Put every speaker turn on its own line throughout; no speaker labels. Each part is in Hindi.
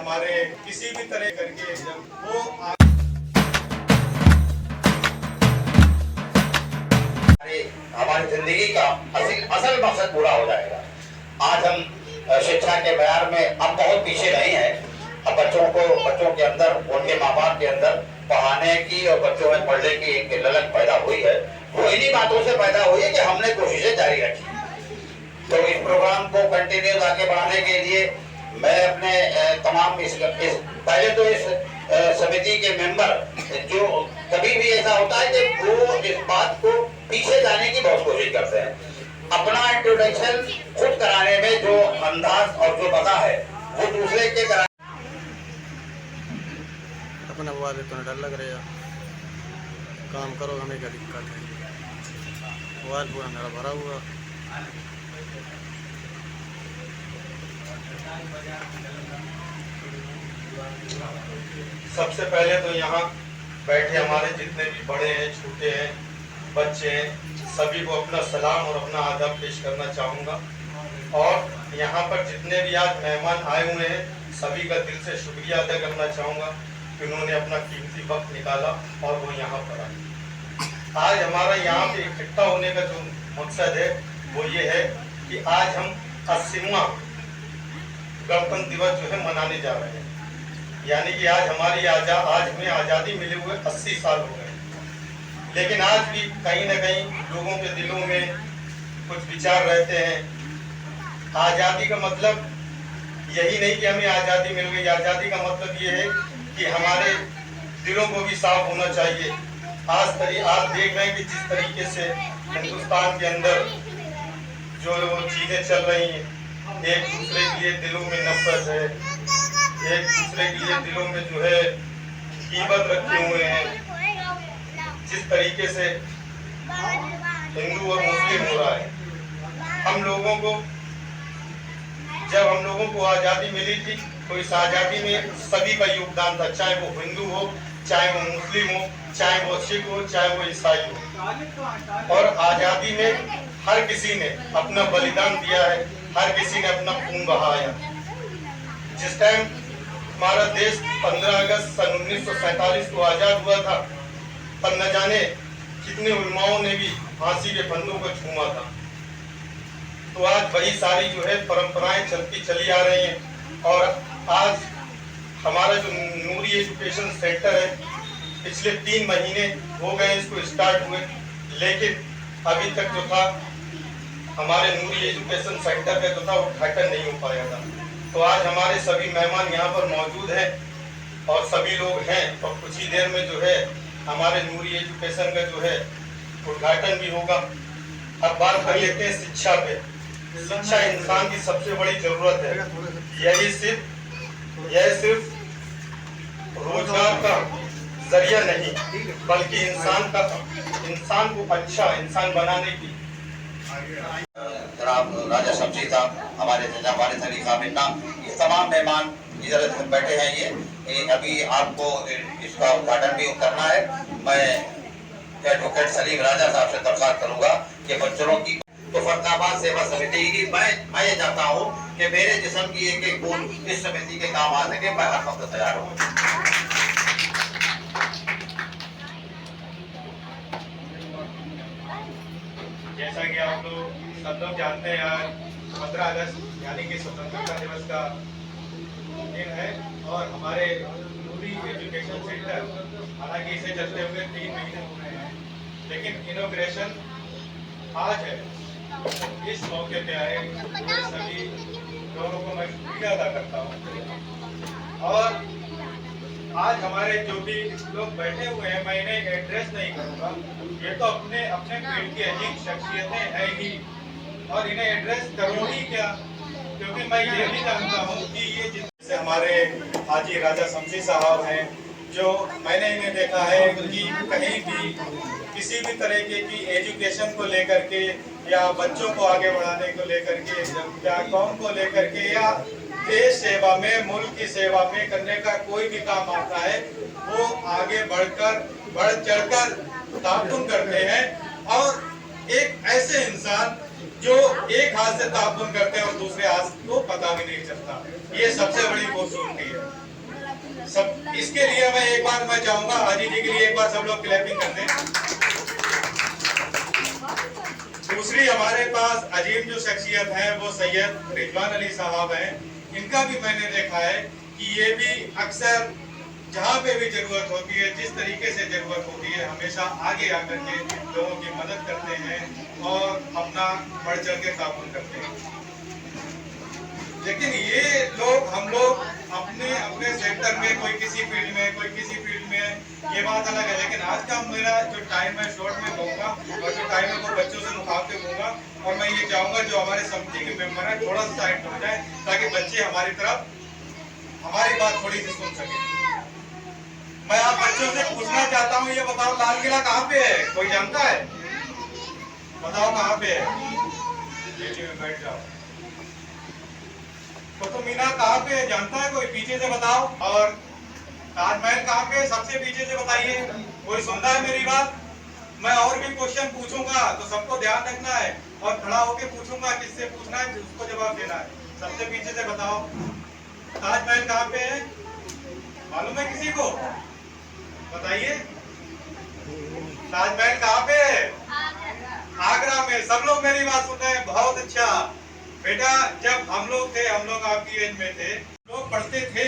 हमारे किसी भी तरह करके जब वो
हमारी जिंदगी का असल मकसद पूरा हो जाएगा। आज हम शिक्षा के मैदान में अब बहुत पीछे नहीं है। अब बच्चों के अंदर, उनके माँ बाप के अंदर पढ़ाने की और बच्चों में पढ़ने की एक ललक पैदा हुई है। वो इन्हीं बातों से पैदा हुई है कि हमने कोशिशें जारी रखी। तो इस प्रोग्राम को कंटिन्यूस आगे बढ़ाने के लिए मैं अपने तमाम पहले तो इस समिति के मेंबर, जो कभी भी ऐसा होता है कि वो इस बात को पीछे जाने की बहुत कोशिश करते हैं। अपना इंट्रोडक्शन खुद कराने में जो अंदाज और जो पता है वो दूसरे के करा
अपना वाले तो डर लग रहा काम करो, हमें क्या दिक्कत है। वाल पूरा मेरा भरा हुआ।
सबसे पहले तो यहाँ बैठे हमारे जितने भी बड़े हैं, छोटे हैं, बच्चे हैं, सभी को अपना सलाम और अपना आदब पेश करना चाहूँगा। और यहाँ पर जितने भी आज मेहमान आए हुए हैं, सभी का दिल से शुक्रिया अदा करना चाहूँगा कि उन्होंने अपना कीमती वक्त निकाला और वो यहाँ पर आए। आज हमारा यहाँ पे इकट्ठा होने का जो मकसद है वो ये है कि आज हम 80वां गणतंत्र दिवस जो है मनाने जा रहे हैं। यानी कि आज हमें आज़ादी मिले हुए 80 साल हो गए। लेकिन आज भी कहीं न कहीं लोगों के दिलों में कुछ विचार रहते हैं। आज़ादी का मतलब यही नहीं कि हमें आज़ादी मिल गई। आज़ादी का मतलब ये है कि हमारे दिलों को भी साफ होना चाहिए। आज देख रहे हैं कि जिस तरीके से हिंदुस्तान के अंदर जो चीज़ें चल रही हैं, एक दूसरे के लिए दिलों में नफरत है, एक दूसरे के लिए दिलों में जो है कीमत रखे हुए हैं। जिस तरीके से हिंदू और मुस्लिम हो रहा है, जब हम लोगों को आज़ादी मिली थी तो इस आज़ादी में सभी का योगदान था, चाहे वो हिंदू हो, चाहे वो मुस्लिम हो, चाहे वो सिख हो, चाहे वो ईसाई हो। और आज़ादी में हर किसी ने अपना बलिदान दिया है, हर किसी ने अपना खून बहाया। जिस टाइम हमारा देश 15 अगस्त सन 1947 को आज़ाद हुआ था, तब न जाने कितने उलमाओं ने भी फांसी के फंदों को छूमा था। तो आज वही सारी जो है परंपराएं चलती चली आ रही हैं। और आज हमारा जो नूरी एजुकेशन सेंटर है, पिछले 3 महीने हो गए इसको स्टार्ट हुए, लेकिन अभी तक जो था हमारे नूरी एजुकेशन सेंटर का जो था उद्घाटन नहीं हो पाया था। तो आज हमारे सभी मेहमान यहाँ पर मौजूद हैं और सभी लोग हैं, और कुछ ही देर में जो है हमारे नूरी एजुकेशन का जो है उद्घाटन भी होगा। अब बात कर लेते हैं शिक्षा पे। शिक्षा इंसान की सबसे बड़ी जरूरत है। यह सिर्फ रोजगार का जरिया नहीं, बल्कि इंसान को अच्छा इंसान बनाने की।
जनाब राजा शमशी साहब, हमारे वारिस अली खान मिन्ना, ये तमाम मेहमान इधर बैठे हैं। ये अभी आपको इसका उद्घाटन भी करना है। मैं एडवोकेट सलीम राजा साहब से दरख्वास्त करूंगा कि बच्चों की तो फरताबाद सेवा समिति की मैं ये चाहता हूँ कि मेरे जिस्म की एक बूंद इस समिति के काम आ सके। मैं हर वक्त तैयार हूँ।
जैसा कि आप लोग सब लोग जानते हैं, आज 15 अगस्त यानी कि स्वतंत्रता दिवस का दिन है। और हमारे नूरी एजुकेशन सेंटर, हालांकि इसे चलते हुए 3 महीने हो गए हैं, लेकिन इनॉग्रेशन आज है। इस मौके पे आए सभी लोगों को मैं शुक्रिया अदा करता हूँ। और आज हमारे जो भी लोग बैठे हुए हैं, मैं इन्हें एड्रेस नहीं करूँगा, ये तो अपने फील्ड की अजीब शख्सियतें हैं ही, और इन्हें एड्रेस करूँ ही क्या, क्योंकि मैं ये भी जानता हूँ कि ये जिनसे हमारे हाजी राजा शमशी साहब हैं, जो मैंने इन्हें देखा है कि कहीं भी किसी भी तरीके की एजुकेशन को लेकर के या बच्चों को आगे बढ़ाने को लेकर के या कौम को लेकर के या देश सेवा में, मुल्क की सेवा में करने का कोई भी काम आता है, वो आगे बढ़ चढ़कर ताउन करते हैं। और एक ऐसे इंसान जो एक हाथ से ताबन करते हैं और दूसरे हाथ को पता भी नहीं चलता। ये सबसे बड़ी खूबसूरती है। सब इसके लिए मैं एक बार मैं चाहूंगा हाजी जी के लिए एक बार सब लोग क्लैपिंग करते हैं। दूसरी हमारे पास अजीम जो शख्सियत है वो सैयद रिजवान अली साहब हैं। इनका भी मैंने देखा है कि ये भी अक्सर जहाँ पे भी जरूरत होती है, जिस तरीके से जरूरत होती है, हमेशा आगे आकर के लोगों की मदद करते हैं और अपना बढ़ चढ़ के ताउन करते हैं। लेकिन ये लोग हम लोग अपने अपने सेक्टर में, कोई किसी फील्ड में, कोई किसी फील्ड में, ये बात अलग है। लेकिन आज का मेरा जो टाइम है शॉर्ट में कहूँगा और जो टाइम है वो बच्चों से मुखातिब होगा। और मैं ये चाहूँगा जो हमारे समिति के मेंबर हैं थोड़ा सा साइड हो जाए ताकि बच्चे हमारी तरफ हमारी बात थोड़ी सी सुन सके। मैं आप बच्चों से पूछना चाहता हूँ, ये बताओ लाल किला कहाँ पे है? कोई जानता है? बताओ कहाँ पे है? में बैठ जाओ। कुतुब मीनार कहाँ पे है? जानता है कोई? पीछे से बताओ। और ताजमहल कहाँ पे है? सबसे पीछे से बताइए। कोई सुनता है मेरी बात? मैं और भी क्वेश्चन पूछूंगा तो सबको ध्यान रखना है और खड़ा होके पूछूंगा, किससे पूछना है उसको जवाब देना है। सबसे पीछे से बताओ ताजमहल कहाँ पे है? मालूम है किसी को? बताइए। ताजमहल कहाँ पे है? आगरा में। सब लोग मेरी बात सुन रहे हैं, बहुत अच्छा। बेटा जब हम लोग थे, हम लोग आपकी एज में थे, लोग पढ़ते थे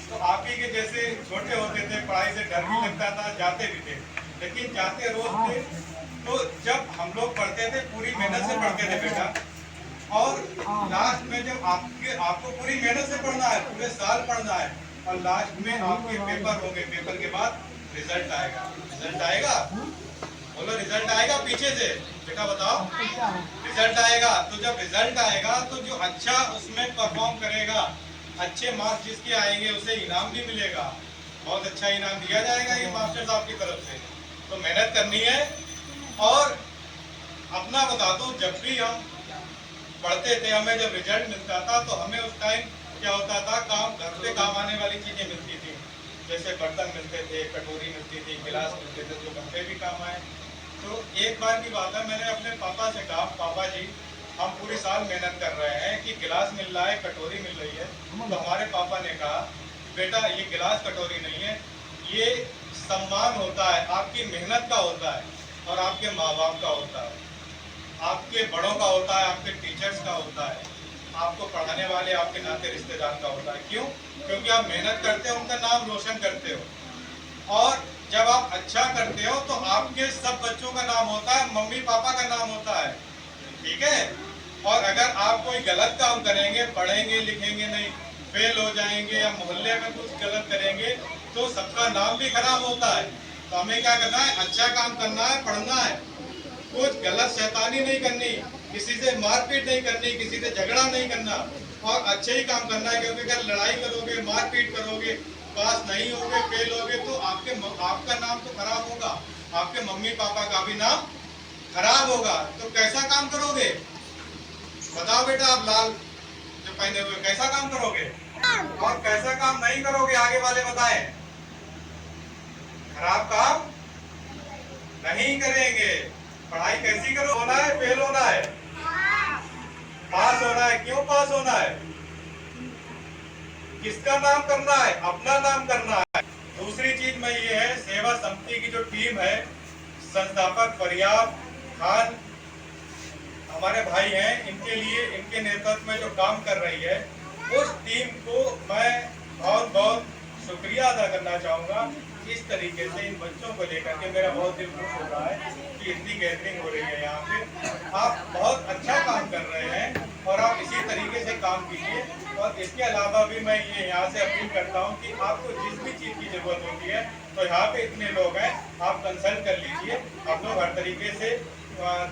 तो आप ही के जैसे छोटे होते थे, पढ़ाई से डर भी लगता था, जाते भी थे, लेकिन जाते रोज थे। तो जब हम लोग पढ़ते थे पूरी मेहनत से पढ़ते थे बेटा, और लास्ट में जब आपको पूरी मेहनत से पढ़ना है, पूरे साल पढ़ना है, और लास्ट में आपके पेपर होंगे, पेपर के बाद रिजल्ट आएगा। रिजल्ट आएगा, बोलो रिजल्ट आएगा। पीछे से बेटा बताओ, रिजल्ट आएगा। तो जब रिजल्ट आएगा तो जो अच्छा उसमें परफॉर्म करेगा, अच्छे मार्क्स जिसके आएंगे उसे इनाम भी मिलेगा, बहुत अच्छा इनाम दिया जाएगा ये मास्टर साहब की तरफ से। तो मेहनत करनी है। और अपना बता दो, जब भी हम पढ़ते थे, हमें जब रिजल्ट मिलता था तो हमें उस टाइम क्या होता था, काम घर पे काम आने वाली चीजें मिलती थी। जैसे बर्तन मिलते थे, कटोरी मिलती थी, गिलास मिलते थे, जो घर पे भी काम आए। तो एक बार की बात है, मैंने अपने पापा से कहा, पापा जी हम पूरी साल मेहनत कर रहे हैं कि गिलास मिल रहा है, कटोरी मिल रही है। तो हमारे पापा ने कहा बेटा ये गिलास कटोरी नहीं है, ये सम्मान होता है, आपकी मेहनत का होता है और आपके माँ बाप का होता है, आपके बड़ों का होता है, आपके टीचर्स का होता है, आपको पढ़ाने वाले आपके नाते रिश्तेदार का होता है। क्यों? क्योंकि आप मेहनत करते हो, उनका नाम रोशन करते हो। और जब आप अच्छा करते हो तो आपके सब बच्चों का नाम होता है, मम्मी पापा का नाम होता है, ठीक है। और अगर आप कोई गलत काम करेंगे, पढ़ेंगे लिखेंगे नहीं, फेल हो जाएंगे या मोहल्ले में कुछ गलत करेंगे तो सबका नाम भी खराब होता है। तो हमें क्या करना है, अच्छा काम करना है, पढ़ना है, कुछ गलत शैतानी नहीं करनी, किसी से मारपीट नहीं करनी, किसी से झगड़ा नहीं करना और अच्छे ही काम करना है। क्योंकि अगर लड़ाई करोगे, मारपीट करोगे, पास नहीं होगे, फेल होगे तो आपका नाम तो खराब होगा, आपके मम्मी पापा का भी नाम खराब होगा। तो कैसा काम करोगे बताओ बेटा? आप लाल जो पहने हुए कैसा काम करोगे और कैसा काम नहीं करोगे, आगे वाले बताएं। खराब काम नहीं करेंगे। पढ़ाई कैसी करो? होना है, फेल होना है, पास होना है। क्यों पास होना है? किसका नाम करना है? अपना नाम करना है। दूसरी चीज में ये है, सेवा समिति की जो टीम है, संस्थापक फरियाद खान हमारे भाई हैं, इनके लिए, इनके नेतृत्व में जो काम कर रही है, उस टीम को मैं बहुत बहुत शुक्रिया अदा करना चाहूँगा। इस तरीके से इन बच्चों को लेकर के मेरा बहुत दिल खुश हो रहा है कि इतनी गैदरिंग हो रही है यहाँ पे। आप बहुत अच्छा काम कर रहे हैं और आप इसी तरीके से काम कीजिए। और इसके अलावा भी मैं ये यहाँ से अपील करता हूँ कि आपको जिस भी चीज़ की जरूरत होती है तो यहाँ पे इतने लोग हैं, आप कंसल्ट कर लीजिए। आप लोग हर तरीके से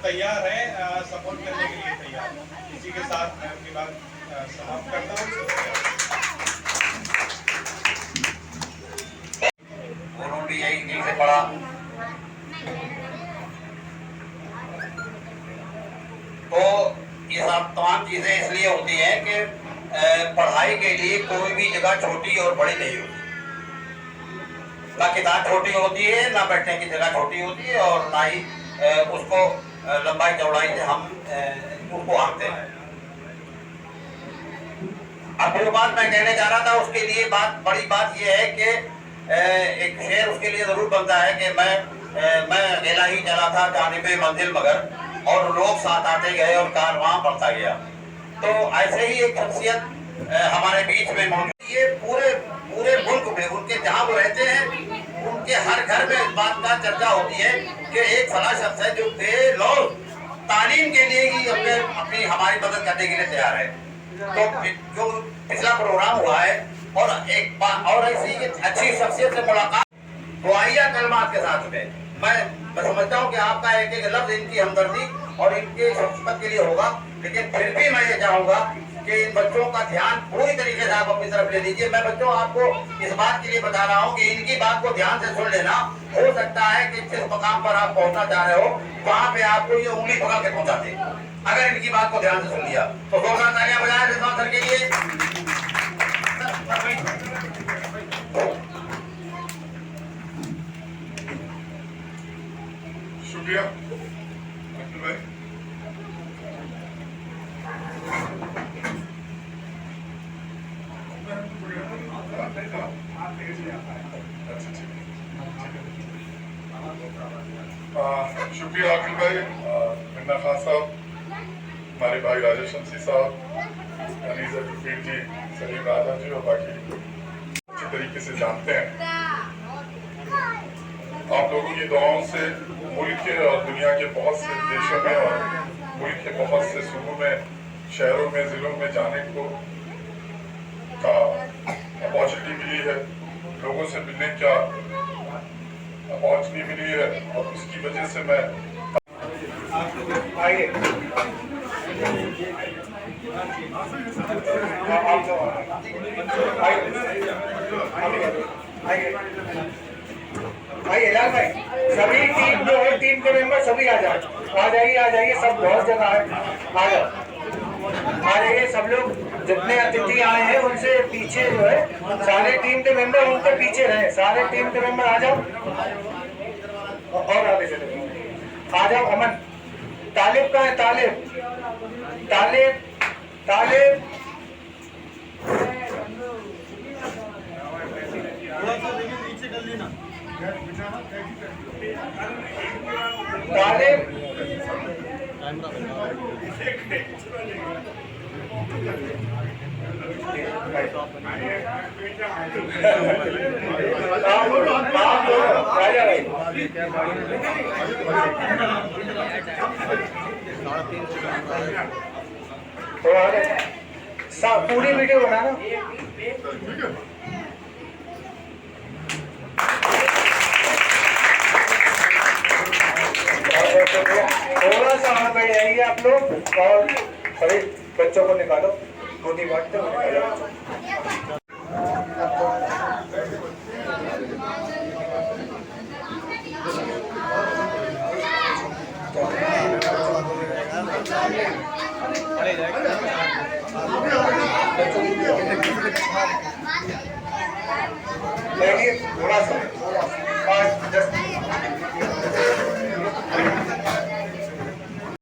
तैयार हैं, सपोर्ट करने के लिए तैयार हैं। इसी के साथ मैं अपनी बात समाप्त करता हूँ।
उन्होंने यही दिल से पढ़ा। तो ये सब तमाम चीजें इसलिए होती हैं कि पढ़ाई के लिए कोई भी जगह छोटी और बड़ी नहीं होती। ना किताब छोटी होती है, ना बैठने की जगह छोटी होती है, और ना ही उसको लंबाई चौड़ाई से हम उनको आंकते हैं। अब जो बात मैं कहने जा रहा था उसके लिए बड़ी बात यह है कि एक शेर उसके लिए जरूर बनता है कि मैं अकेला ही चला था जानिबे मंजिल मगर और लोग साथ आते गए और कारवां बढ़ता गया। तो ऐसे ही एक शख्सियत हमारे बीच में मौजूद। ये पूरे मुल्क में उनके जहाँ वो रहते हैं उनके हर घर में इस बात का चर्चा होती है कि एक फला शख्स है जो बेलौस तालीम के लिए ही अपनी हमारी मदद करने के लिए तैयार है। तो जो पिछला प्रोग्राम हुआ है और एक बात और ऐसी अच्छी शख्सियत से मुलाकात दुआइया कलमात के साथ में मैं समझता हूँ कि आपका एक एक लफ्ज इनकी हमदर्दी और इनके शख्सियत के लिए होगा, लेकिन फिर भी मैं ये चाहूंगा कि इन बच्चों का ध्यान पूरी तरीके से आप अपनी तरफ ले लीजिए। मैं बच्चों आपको इस बात के लिए बता रहा हूँ कि इनकी बात को ध्यान से सुन लेना। हो सकता है कि जिस मकाम पर आप पहुंचना चाह रहे हो वहां पे आपको ये उंगली पकड़ के पहुंचाते, अगर इनकी बात को ध्यान से सुन लिया तो जोरदार तालियां बजाएं रिजवान सर के लिए।
शुक्रिया अब्दुल भाई। शुक्रिया अब्दुल भाई, मन्ना खान साहब, हमारे भाई राजेश शमसी साहब, अनीस अब्दुल जी, सलीम राजा जी और बाकी अच्छी तरीके से जानते हैं। आप लोगों की दुआओं से मुल्क के और दुनिया के बहुत से देशों में और मुल्क के बहुत से सूबों में, शहरों में, जिलों में जाने को का अपॉर्चुनिटी मिली है, लोगों से मिलने का अपॉर्चुनिटी मिली है और उसकी वजह से मैं
भाई हिलाल भाई, सभी टीम जो है टीम के मेंबर सभी आ जाइए, सब बहुत जगह है, आ जाइए सब लोग। जितने अतिथि आए हैं उनसे पीछे जो है सारे टीम के मेंबर उनके पीछे रहे, सारे टीम के मेंबर आ जाओ और आगे चले आ जाओ। अमन तालिब का है, तालिब पूरी वीडियो बनाना। थोड़ा सा आगे बढ़ जाइए आप लोग और सभी बच्चों को निकालो, गोदी बांटते हुए निकालो। थोड़ा सा